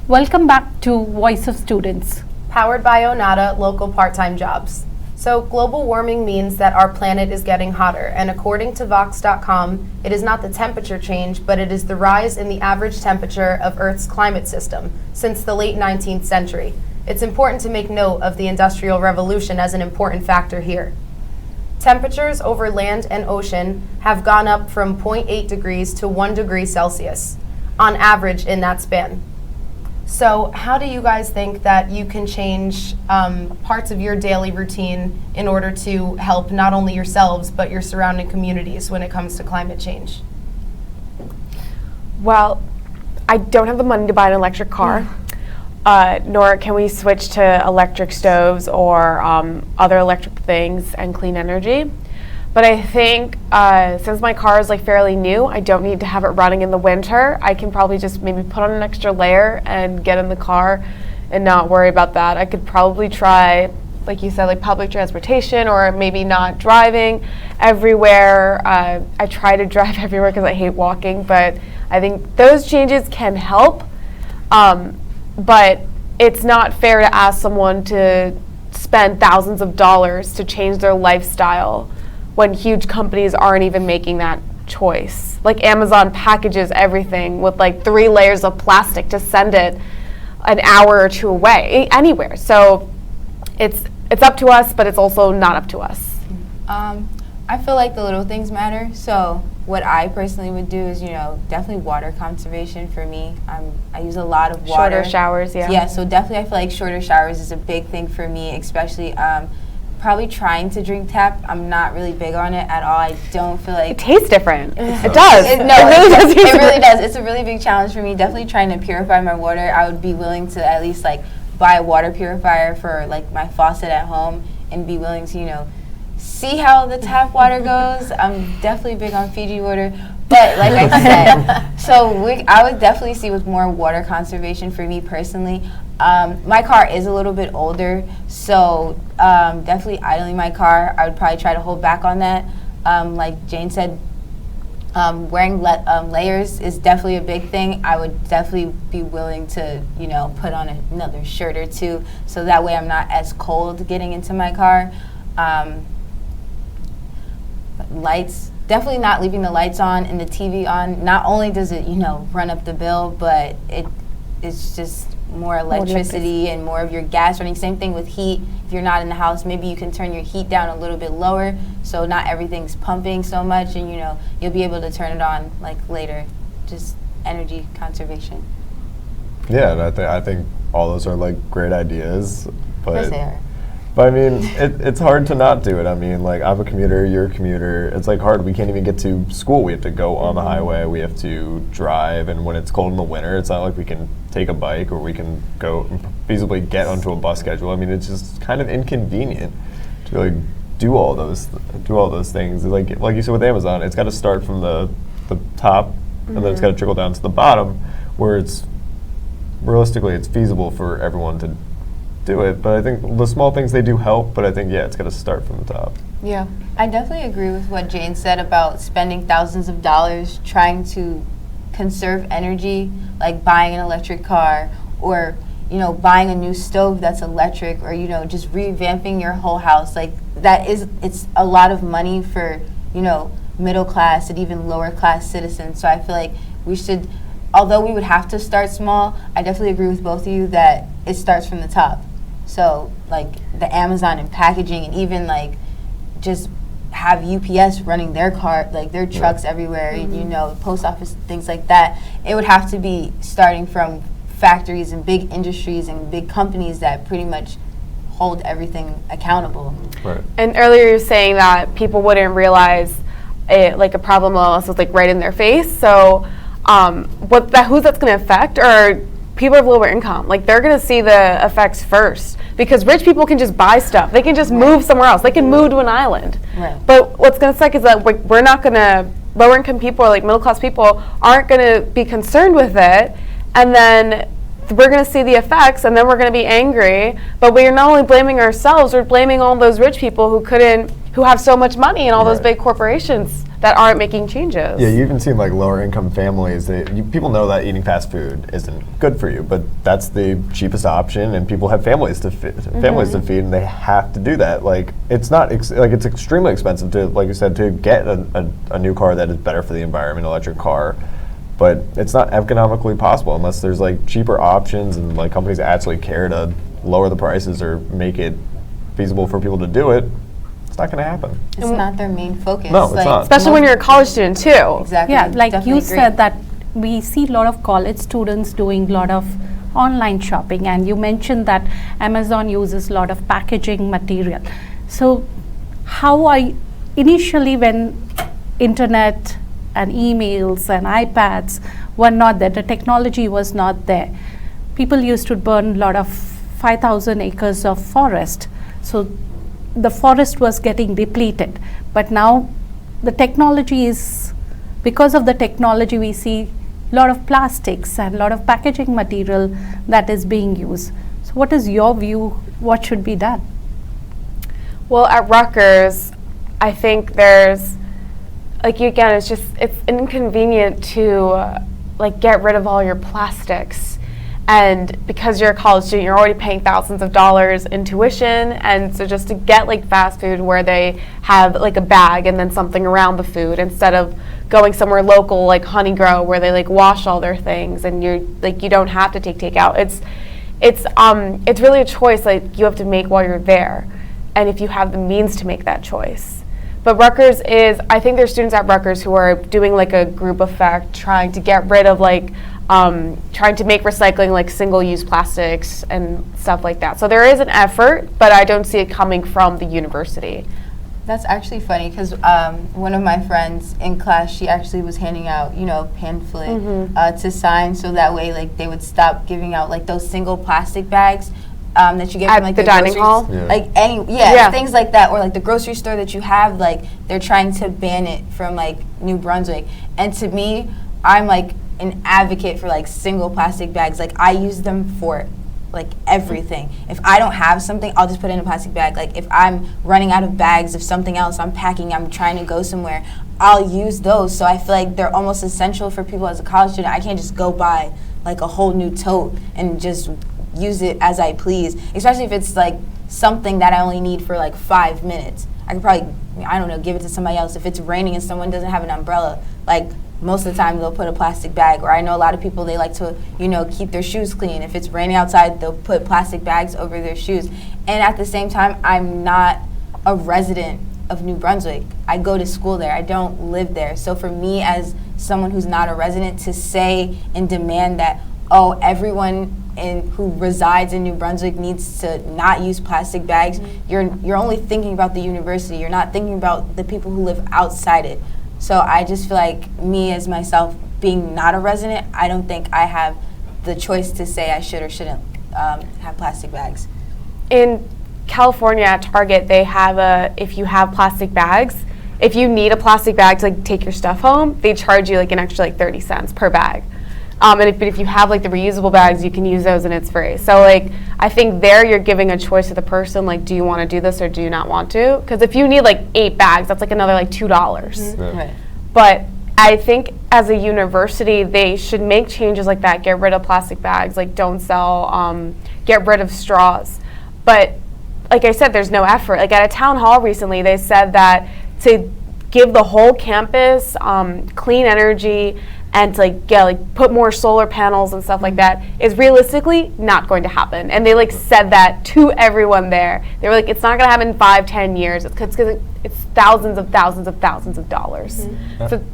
Welcome back to Voice of Students. Powered by Onada, local part-time jobs. So global warming means that our planet is getting hotter, and according to Vox.com, it is not the temperature change, but it is the rise in the average temperature of Earth's climate system since the late 19th century. It's important to make note of the Industrial Revolution as an important factor here. Temperatures over land and ocean have gone up from 0.8 degrees to 1 degree Celsius, on average in that span. So how do you guys think that you can change parts of your daily routine in order to help not only yourselves, but your surrounding communities when it comes to climate change? Well, I don't have the money to buy an electric car, nor can we switch to electric stoves or other electric things and clean energy. But I think since my car is fairly new, I don't need to have it running in the winter. I can probably just maybe put on an extra layer and get in the car and not worry about that. I could probably try, like you said, public transportation, or maybe not driving everywhere. I try to drive everywhere because I hate walking, but I think those changes can help. But it's not fair to ask someone to spend thousands of dollars to change their lifestyle when huge companies aren't even making that choice. Amazon packages everything with 3 layers of plastic to send it an hour or 2 away, anywhere. So it's up to us, but it's also not up to us. I feel like the little things matter. So what I personally would do is, definitely water conservation for me. I use a lot of water. Shorter showers, yeah. Yeah, so definitely I feel like shorter showers is a big thing for me, especially probably trying to drink tap. I'm not really big on it at all. I don't feel like... It tastes different. It does. It really does. It's a really big challenge for me. Definitely trying to purify my water. I would be willing to at least buy a water purifier for my faucet at home and be willing to, see how the tap water goes. I'm definitely big on Fiji water. But like I said, I would definitely see with more water conservation for me personally. My car is a little bit older, so definitely idling my car. I would probably try to hold back on that. Like Jane said, wearing layers is definitely a big thing. I would definitely be willing to, put on another shirt or two, so that way I'm not as cold getting into my car. Lights, definitely not leaving the lights on and the TV on. Not only does it, run up the bill, but it's just more electricity and more of your gas running. Same thing with heat. If you're not in the house, maybe you can turn your heat down a little bit lower, so not everything's pumping so much, and you'll be able to turn it on later. Just energy conservation. Yeah, and I think all those are great ideas, but Of course they are. But I mean, it's hard to not do it. I mean, I'm a commuter, you're a commuter. It's hard. We can't even get to school. We have to go on the highway. We have to drive, and when it's cold in the winter, it's not like we can take a bike or we can go feasibly get onto a bus schedule. I mean, it's just kind of inconvenient to do all those things. Like you said with Amazon, it's got to start from the top, and then it's got to trickle down to the bottom, where it's realistically it's feasible for everyone to do it. But I think the small things, they do help, but I think it's got to start from the top. Yeah, I definitely agree with what Jane said about spending thousands of dollars trying to conserve energy, like buying an electric car, or buying a new stove that's electric, or just revamping your whole house. It's a lot of money for middle class and even lower class citizens. So I feel like we should, although we would have to start small, I definitely agree with both of you that it starts from the top. So the Amazon and packaging, and even just have UPS running their their trucks everywhere, and post office, things like that. It would have to be starting from factories and big industries and big companies that pretty much hold everything accountable. Right. And earlier you were saying that people wouldn't realize it, a problem unless it's right in their face. So who's that's going to affect are people of lower income. They're going to see the effects first, because rich people can just buy stuff. They can just move somewhere else. They can move to an island. Right. But what's going to suck is that we're not going to, lower income people or middle class people aren't going to be concerned with it, and then we're going to see the effects, and then we're going to be angry. But we're not only blaming ourselves, we're blaming all those rich people who have so much money and all those big corporations that aren't making changes. Yeah, you even see like lower income families. People know that eating fast food isn't good for you, but that's the cheapest option, and people have families to feed, and they have to do that. Like it's not it's extremely expensive to, like you said, to get a new car that is better for the environment, electric car. But it's not economically possible unless there's like cheaper options and like companies actually care to lower the prices or make it feasible for people to do it. It's not going to happen. It's not their main focus. No, it's not. Especially when you're a college student too. Exactly. Yeah, like Definitely you agree. said that we see a lot of college students doing a lot of online shopping, and you mentioned that Amazon uses a lot of packaging material. So how initially when internet and emails and iPads were not there, the technology was not there, people used to burn a lot of 5,000 acres of forest. So the forest was getting depleted. But now the technology is, because of the technology, we see a lot of plastics and a lot of packaging material that is being used. So what is your view? What should be done? Well, at Rutgers, I think there's, like, again, it's inconvenient to get rid of all your plastics. And because you're a college student, you're already paying thousands of dollars in tuition, and so just to get like fast food where they have like a bag and then something around the food, instead of going somewhere local like Honey Grow where they like wash all their things and you don't have to take takeout. It's really a choice like you have to make while you're there, and if you have the means to make that choice. But Rutgers I think there's students at Rutgers who are doing like a group effect, trying to get rid of trying to make recycling like single-use plastics and stuff like that. So there is an effort, but I don't see it coming from the university. That's actually funny because one of my friends in class, she actually was handing out, pamphlet to sign, so that way like they would stop giving out like those single plastic bags that you get At from like the dining hall? Yeah. Like things like that, or like the grocery store that you have, like they're trying to ban it from like New Brunswick. And to me, I'm like an advocate for like single plastic bags. Like I use them for like everything. If I don't have something, I'll just put it in a plastic bag. Like if I'm running out of bags of something else, I'm packing, I'm trying to go somewhere, I'll use those. So I feel like they're almost essential for people as a college student. I can't just go buy like a whole new tote and just use it as I please, especially if it's like something that I only need for like 5 minutes. I could probably, give it to somebody else. If it's raining and someone doesn't have an umbrella, like most of the time they'll put a plastic bag. Or I know a lot of people, they like to, keep their shoes clean. If it's raining outside, they'll put plastic bags over their shoes. And at the same time, I'm not a resident of New Brunswick. I go to school there. I don't live there. So for me as someone who's not a resident to say and demand that, everyone who resides in New Brunswick needs to not use plastic bags, you're only thinking about the university. You're not thinking about the people who live outside it. So I just feel like me as myself being not a resident, I don't think I have the choice to say I should or shouldn't have plastic bags. In California at Target, they have if you have plastic bags, if you need a plastic bag to take your stuff home, they charge you an extra 30 cents per bag. And if you have the reusable bags, you can use those and it's free. So I think there you're giving a choice to the person, do you want to do this or do you not want to? Because if you need 8 bags, that's another $2. Mm-hmm. Right. But I think as a university, they should make changes like that, get rid of plastic bags, don't sell, get rid of straws. But like I said, there's no effort. At a town hall recently, they said that to give the whole campus clean energy and to put more solar panels and stuff like that is realistically not going to happen. And they said that to everyone there. They were it's not going to happen in 5-10 years. It's thousands of thousands of dollars. Mm-hmm. So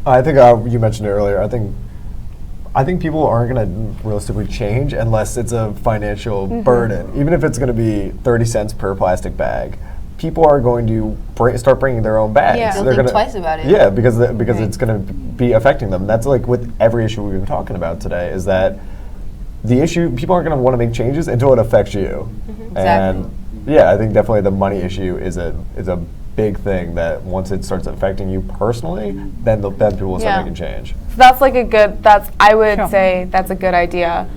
I think you mentioned it earlier. I think people aren't going to realistically change unless it's a financial burden. Even if it's going to be 30 cents per plastic bag, people are going to start bringing their own bags. Yeah, they'll think twice about it. Yeah, because it's going to be affecting them. That's with every issue we've been talking about today, is that the issue, people aren't going to want to make changes until it affects you. Exactly. And yeah, I think definitely the money issue is a big thing that once it starts affecting you personally, then people will start making change. So that's I would say that's a good idea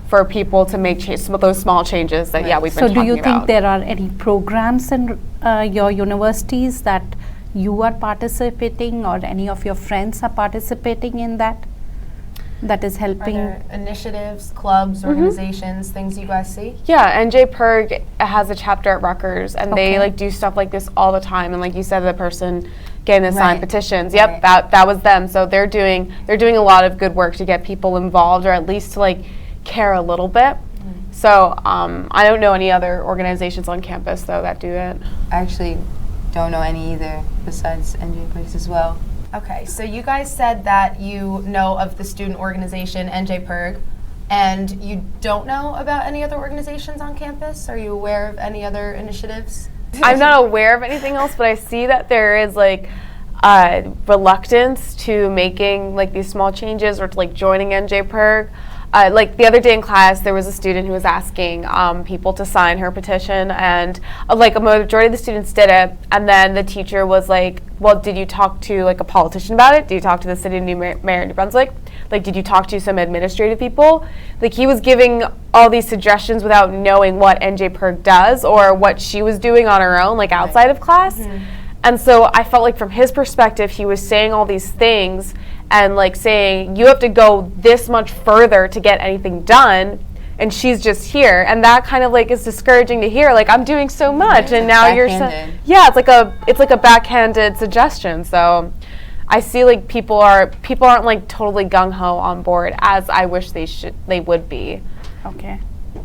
for people to make some of those small changes that we've been talking about. So do you think there are any programs in your universities that you are participating or any of your friends are participating in that is Are helping? there initiatives, clubs, organizations, things you guys see? Yeah, NJ has a chapter at Rutgers, and Okay. they like do stuff like this all the time. And like you said, the person getting the signed Right. petitions. Yep, Right. that was them. So they're doing a lot of good work to get people involved, or at least to like care a little bit. So I don't know any other organizations on campus though that do it. I actually don't know any either besides NJ Perks as well. Okay, so you guys said that you know of the student organization NJ and you don't know about any other organizations on campus? Are you aware of any other initiatives? I'm not aware of anything else, but I see that there is like reluctance to making like these small changes or to like joining NJ. Like the other day in class, there was a student who was asking people to sign her petition, and like a majority of the students did it. And then the teacher was like, "Well, did you talk to like a politician about it? Did you talk to the city mayor of New Brunswick? Like, did you talk to some administrative people?" Like he was giving all these suggestions without knowing what NJ does or what she was doing on her own, like outside of class. And so I felt like from his perspective, he was saying all these things and like saying, you have to go this much further to get anything done, and she's just here. And that kind of like is discouraging to hear. Like, I'm doing so much, and now you're Backhanded. yeah, it's like a backhanded suggestion. So I see like people aren't like totally gung-ho on board as I wish they would be. Okay.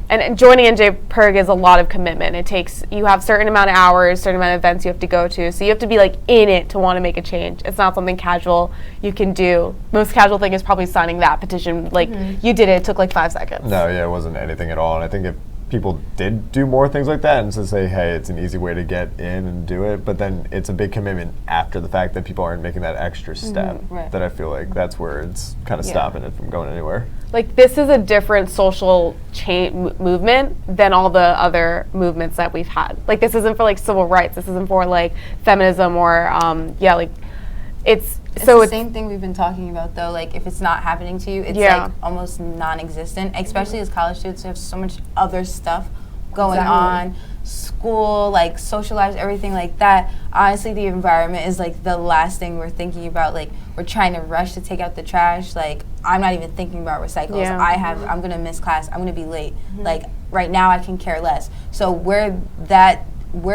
And joining NJ is a lot of commitment. You have certain amount of hours, certain amount of events you have to go to. So you have to be like in it to want to make a change. It's not something casual you can do. Most casual thing is probably signing that petition. Like you did it took like 5 seconds. No, yeah, it wasn't anything at all. And I think if people did do more things like that and to say, hey, it's an easy way to get in and do it, but then it's a big commitment after the fact that people aren't making that extra step, right. that I feel like that's where it's kind of stopping it from going anywhere. Like this is a different social movement than all the other movements that we've had. Like this isn't for like civil rights. This isn't for like feminism or it's the same thing we've been talking about though. Like if it's not happening to you, it's like almost non-existent. Especially as college students, we have so much other stuff going on. School, like social lives, everything like that. Honestly, the environment is like the last thing we're thinking about. Like we're trying to rush to take out the trash. Like I'm not even thinking about recycles. I'm gonna miss class. I'm gonna be late. Like right now, I can care less. So we're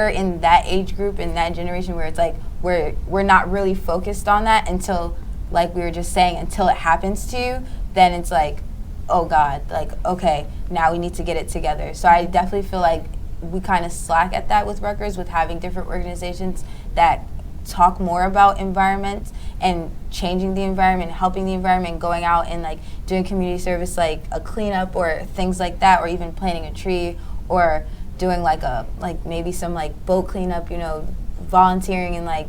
in that age group, in that generation where it's like we're not really focused on that until, like we were just saying, until it happens to you. Then it's like, oh God, like okay, now we need to get it together. So I definitely feel like we kind of slack at that with Rutgers, with having different organizations that talk more about environment and changing the environment, helping the environment, going out and like doing community service like a cleanup or things like that, or even planting a tree or doing like maybe some like boat cleanup, volunteering and like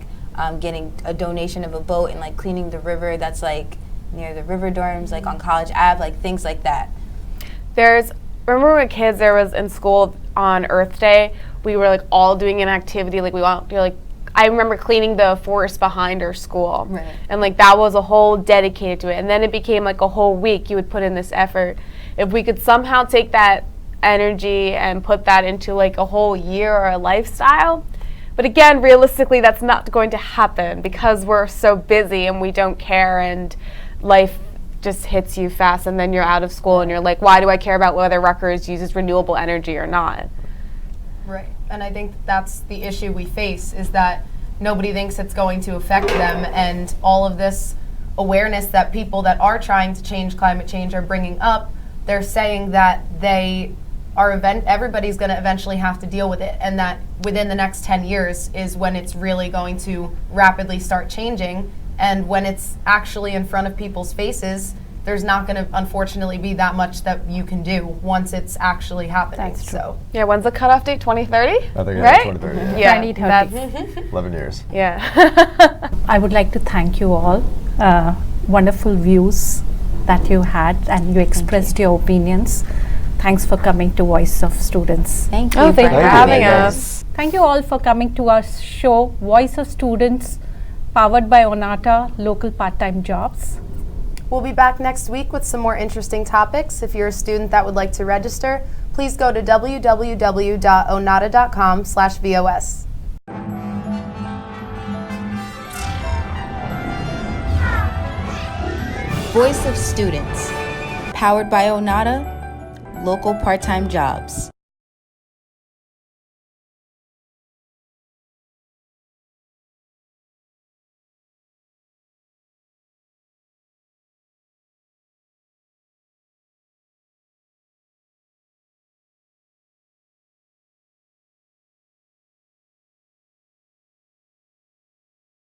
getting a donation of a boat and like cleaning the river that's like near the river dorms, like on College Ave, like things like that. Remember when kids, there was in school on Earth Day, we were like all doing an activity, like I remember cleaning the forest behind our school. Right. And like that was a whole dedicated to it. And then it became like a whole week you would put in this effort. If we could somehow take that energy and put that into like a whole year or a lifestyle. But again, realistically, that's not going to happen because we're so busy and we don't care, and life just hits you fast, and then you're out of school and you're like, why do I care about whether Rutgers uses renewable energy or not? Right, and I think that's the issue we face, is that nobody thinks it's going to affect them, and all of this awareness that people that are trying to change climate change are bringing up, they're saying that everybody's going to eventually have to deal with it, and that within the next 10 years is when it's really going to rapidly start changing. And when it's actually in front of people's faces, there's not going to, unfortunately, be that much that you can do once it's actually happening. That's true. So, Yeah, when's the cutoff date? 2030? I think right? 2030. Yeah, 2030. 11 years. Yeah. I would like to thank you all. Wonderful views that you had, and you expressed your opinions. Thanks for coming to Voice of Students. Thank you. Oh, thank you for having Thank you. us. Thank you all for coming to our show, Voice of Students, powered by Onata Local Part-Time Jobs. we'll be back next week with some more interesting topics. If you're a student that would like to register, please go to www.onata.com/VOS. voice of students. Powered by Onata, local part-time jobs.